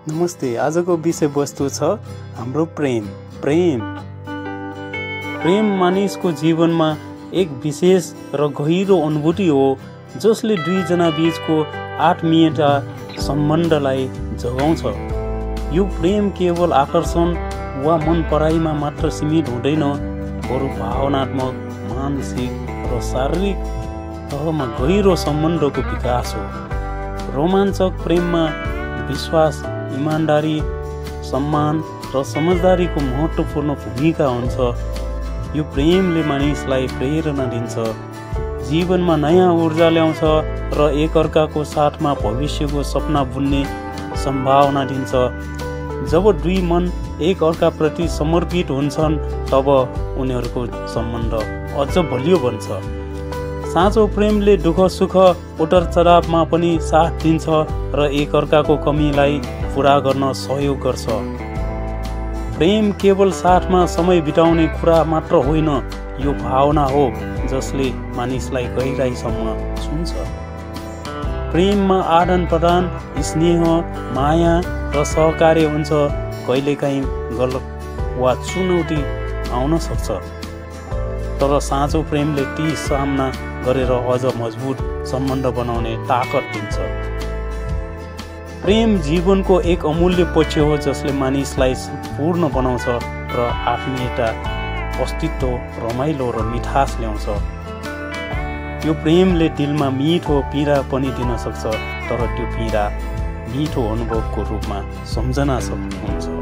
नमस्ते। आजको विषयवस्तु छ हाम्रो प्रेम। प्रेम मानिसको जीवनमा एक विशेष र गहिरो अनुभूति हो जसले दुईजना बीचको आत्मीयता सम्बन्धलाई जगाउँछ। यो प्रेम केवल आकर्षण वा मन पराइमा मात्र सीमित हुँदैन, बरु भावनात्मक, मानसिक र शारीरिक तहमा गहिरो सम्बन्धको विकास हो। रोमाञ्चक प्रेममा विश्वास, इमानदारी, सम्मान र समझदारीको महत्त्वपूर्ण भूमिका हुन्छ। यो प्रेमले मानिसलाई प्रेरणा दिन्छ, जीवनमा नयाँ ऊर्जा ल्याउँछ र एकअर्काको साथमा भविष्यको सपना बुन्ने सम्भावना दिन्छ। जब दुई मन एकअर्काप्रति समर्पित हुन्छन् तब उनीहरूको सम्बन्ध अझ बलियो बन्छ। साँचो प्रेमले दुःख सुख उतार चढावमा पनि साथ दिन्छ र एकअर्काको कमीलाई पूरा गर्न सहयोग गर्छ। प्रेम केवल साथमा समय बिताउने कुरा मात्र होइन, यो भावना हो जसले मानिसलाई गहिराइसम्म छुन्छ। प्रेममा आदान प्रदान, स्नेह, माया र सहकार्य हुन्छ। कहिलेकाहीँ गलत वा चुनौती आउन सक्छ, तर साँचो प्रेमले ती सामना गरेर अझ मजबुत सम्बन्ध बनाउने ताकत दिन्छ। प्रेम जीवनको एक अमूल्य पक्ष हो जसले मानिसलाई पूर्ण बनाउँछ र आत्मीयता, अस्तित्व, रमाइलो र मिठास ल्याउँछ। यो प्रेमले दिलमा मिठो पीडा पनि दिन सक्छ, तर त्यो पीडा मिठो अनुभवको रूपमा सम्झना हुन्छ।